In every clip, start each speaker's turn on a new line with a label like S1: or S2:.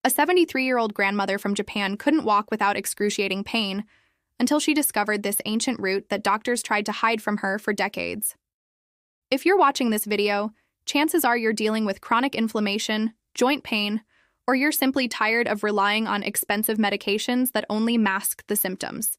S1: A 73-year-old grandmother from Japan couldn't walk without excruciating pain until she discovered this ancient root that doctors tried to hide from her for decades. If you're watching this video, chances are you're dealing with chronic inflammation, joint pain, or you're simply tired of relying on expensive medications that only mask the symptoms.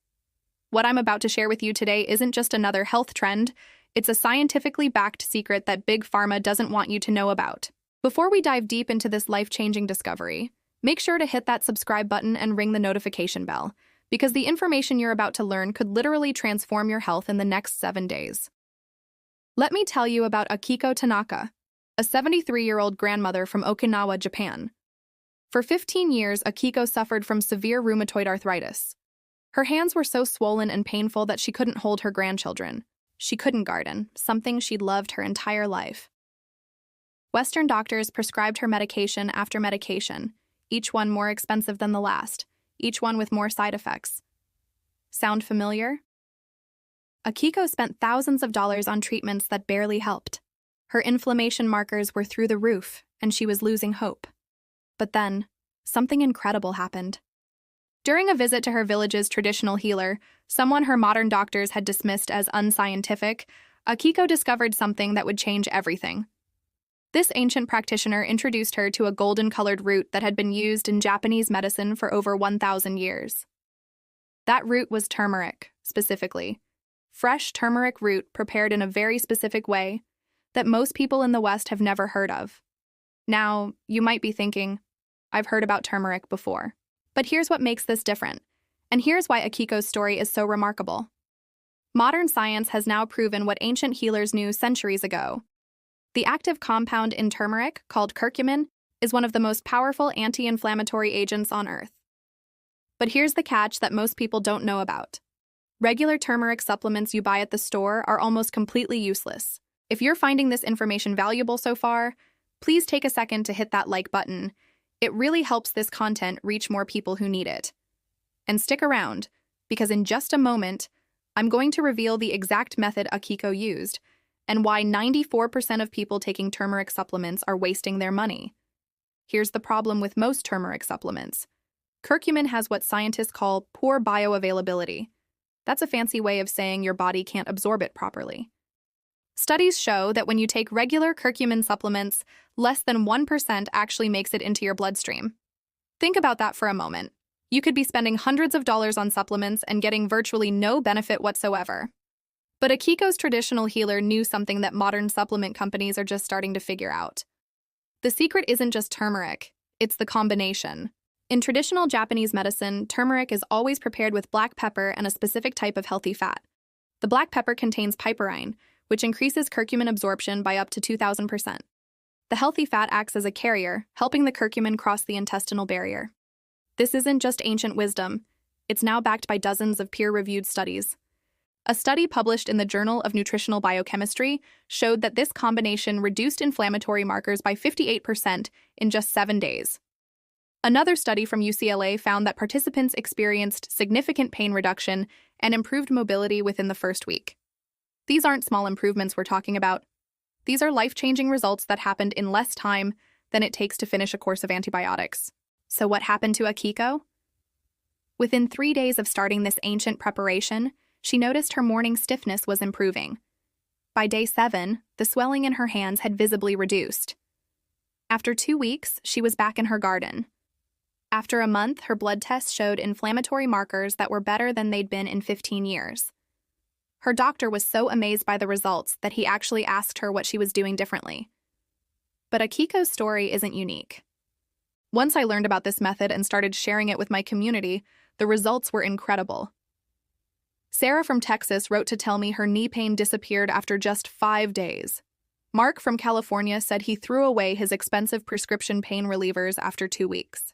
S1: What I'm about to share with you today isn't just another health trend, it's a scientifically backed secret that Big Pharma doesn't want you to know about. Before we dive deep into this life-changing discovery, make sure to hit that subscribe button and ring the notification bell, because the information you're about to learn could literally transform your health in the next 7 days. Let me tell you about Akiko Tanaka, a 73-year-old grandmother from Okinawa, Japan. For 15 years, Akiko suffered from severe rheumatoid arthritis. Her hands were so swollen and painful that she couldn't hold her grandchildren. She couldn't garden, something she'd loved her entire life. Western doctors prescribed her medication after medication, each one more expensive than the last, each one with more side effects. Sound familiar? Akiko spent thousands of dollars on treatments that barely helped. Her inflammation markers were through the roof, and she was losing hope. But then, something incredible happened. During a visit to her village's traditional healer, someone her modern doctors had dismissed as unscientific, Akiko discovered something that would change everything. This ancient practitioner introduced her to a golden-colored root that had been used in Japanese medicine for over 1,000 years. That root was turmeric, specifically. Fresh turmeric root prepared in a very specific way that most people in the West have never heard of. Now, you might be thinking, I've heard about turmeric before. But here's what makes this different, and here's why Akiko's story is so remarkable. Modern science has now proven what ancient healers knew centuries ago. The active compound in turmeric, called curcumin, is one of the most powerful anti-inflammatory agents on Earth. But here's the catch that most people don't know about. Regular turmeric supplements you buy at the store are almost completely useless. If you're finding this information valuable so far, please take a second to hit that like button. It really helps this content reach more people who need it. And stick around, because in just a moment, I'm going to reveal the exact method Akiko used and why 94% of people taking turmeric supplements are wasting their money. Here's the problem with most turmeric supplements. Curcumin has what scientists call poor bioavailability. That's a fancy way of saying your body can't absorb it properly. Studies show that when you take regular curcumin supplements, less than 1% actually makes it into your bloodstream. Think about that for a moment. You could be spending hundreds of dollars on supplements and getting virtually no benefit whatsoever. But Akiko's traditional healer knew something that modern supplement companies are just starting to figure out. The secret isn't just turmeric, it's the combination. In traditional Japanese medicine, turmeric is always prepared with black pepper and a specific type of healthy fat. The black pepper contains piperine, which increases curcumin absorption by up to 2,000%. The healthy fat acts as a carrier, helping the curcumin cross the intestinal barrier. This isn't just ancient wisdom, it's now backed by dozens of peer-reviewed studies. A study published in the Journal of Nutritional Biochemistry showed that this combination reduced inflammatory markers by 58% in just 7 days. Another study from UCLA found that participants experienced significant pain reduction and improved mobility within the first week. These aren't small improvements we're talking about. These are life-changing results that happened in less time than it takes to finish a course of antibiotics. So what happened to Akiko? Within 3 days of starting this ancient preparation, she noticed her morning stiffness was improving. By day 7, the swelling in her hands had visibly reduced. After 2 weeks, she was back in her garden. After a month, her blood tests showed inflammatory markers that were better than they'd been in 15 years. Her doctor was so amazed by the results that he actually asked her what she was doing differently. But Akiko's story isn't unique. Once I learned about this method and started sharing it with my community, the results were incredible. Sarah from Texas wrote to tell me her knee pain disappeared after just 5 days. Mark from California said he threw away his expensive prescription pain relievers after 2 weeks.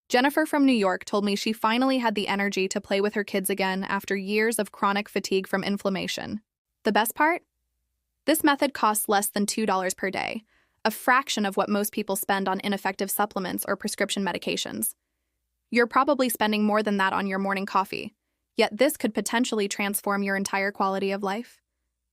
S1: Jennifer from New York told me she finally had the energy to play with her kids again after years of chronic fatigue from inflammation. The best part? This method costs less than $2 per day, a fraction of what most people spend on ineffective supplements or prescription medications. You're probably spending more than that on your morning coffee, yet this could potentially transform your entire quality of life.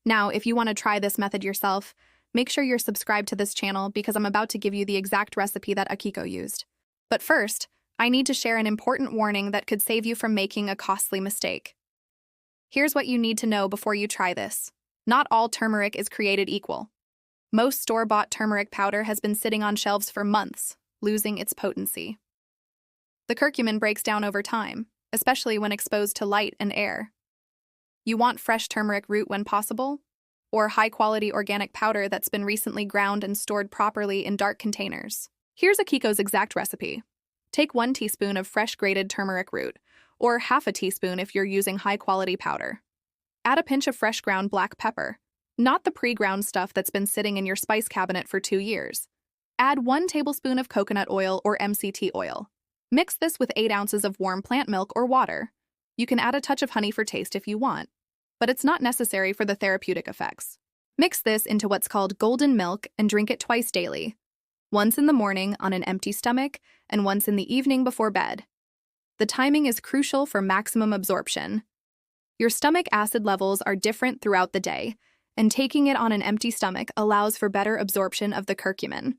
S1: Now, if you want to try this method yourself, make sure you're subscribed to this channel because I'm about to give you the exact recipe that Akiko used. But first, I need to share an important warning that could save you from making a costly mistake. Here's what you need to know before you try this. Not all turmeric is created equal. Most store-bought turmeric powder has been sitting on shelves for months, losing its potency. The curcumin breaks down over time, especially when exposed to light and air. You want fresh turmeric root when possible, or high-quality organic powder that's been recently ground and stored properly in dark containers. Here's Akiko's exact recipe. Take 1 teaspoon of fresh grated turmeric root, or half a teaspoon if you're using high-quality powder. Add a pinch of fresh ground black pepper, not the pre-ground stuff that's been sitting in your spice cabinet for 2 years. Add 1 tablespoon of coconut oil or MCT oil. Mix this with 8 ounces of warm plant milk or water. You can add a touch of honey for taste if you want, but it's not necessary for the therapeutic effects. Mix this into what's called golden milk and drink it twice daily, once in the morning on an empty stomach and once in the evening before bed. The timing is crucial for maximum absorption. Your stomach acid levels are different throughout the day, and taking it on an empty stomach allows for better absorption of the curcumin.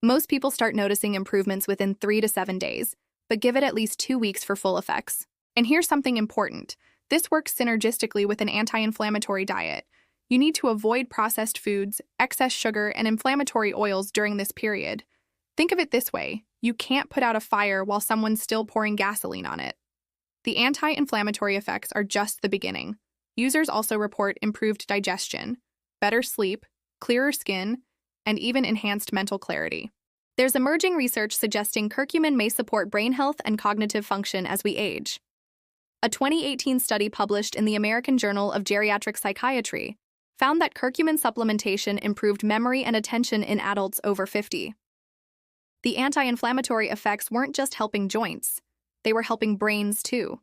S1: Most people start noticing improvements within 3 to 7 days, but give it at least 2 weeks for full effects. And here's something important. This works synergistically with an anti-inflammatory diet. You need to avoid processed foods, excess sugar, and inflammatory oils during this period. Think of it this way: you can't put out a fire while someone's still pouring gasoline on it. The anti-inflammatory effects are just the beginning. Users also report improved digestion, better sleep, clearer skin, and even enhanced mental clarity. There's emerging research suggesting curcumin may support brain health and cognitive function as we age. A 2018 study published in the American Journal of Geriatric Psychiatry found that curcumin supplementation improved memory and attention in adults over 50. The anti-inflammatory effects weren't just helping joints, they were helping brains too.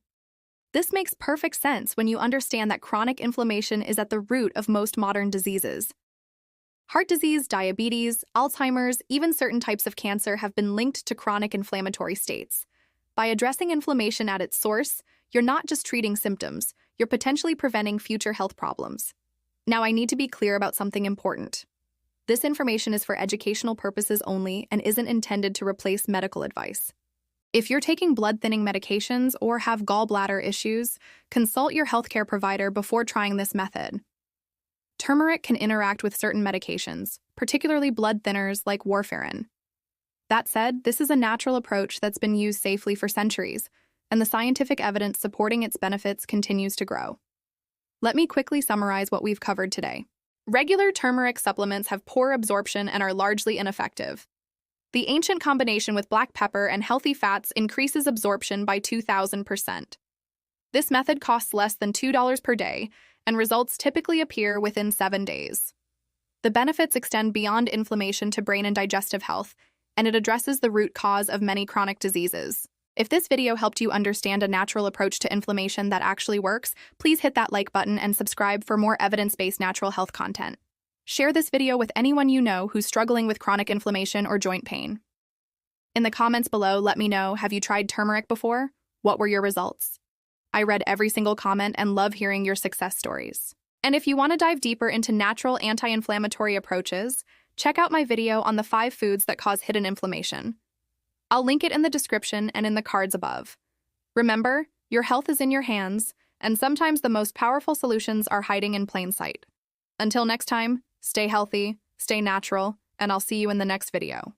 S1: This makes perfect sense when you understand that chronic inflammation is at the root of most modern diseases. Heart disease, diabetes, Alzheimer's, even certain types of cancer have been linked to chronic inflammatory states. By addressing inflammation at its source, you're not just treating symptoms, you're potentially preventing future health problems. Now, I need to be clear about something important. This information is for educational purposes only and isn't intended to replace medical advice. If you're taking blood-thinning medications or have gallbladder issues, consult your healthcare provider before trying this method. Turmeric can interact with certain medications, particularly blood thinners like warfarin. That said, this is a natural approach that's been used safely for centuries, and the scientific evidence supporting its benefits continues to grow. Let me quickly summarize what we've covered today. Regular turmeric supplements have poor absorption and are largely ineffective. The ancient combination with black pepper and healthy fats increases absorption by 2,000%. This method costs less than $2 per day, and results typically appear within 7 days. The benefits extend beyond inflammation to brain and digestive health, and it addresses the root cause of many chronic diseases. If this video helped you understand a natural approach to inflammation that actually works, please hit that like button and subscribe for more evidence-based natural health content. Share this video with anyone you know who's struggling with chronic inflammation or joint pain. In the comments below, let me know, have you tried turmeric before? What were your results? I read every single comment and love hearing your success stories. And if you want to dive deeper into natural anti-inflammatory approaches, check out my video on the 5 foods that cause hidden inflammation. I'll link it in the description and in the cards above. Remember, your health is in your hands, and sometimes the most powerful solutions are hiding in plain sight. Until next time, stay healthy, stay natural, and I'll see you in the next video.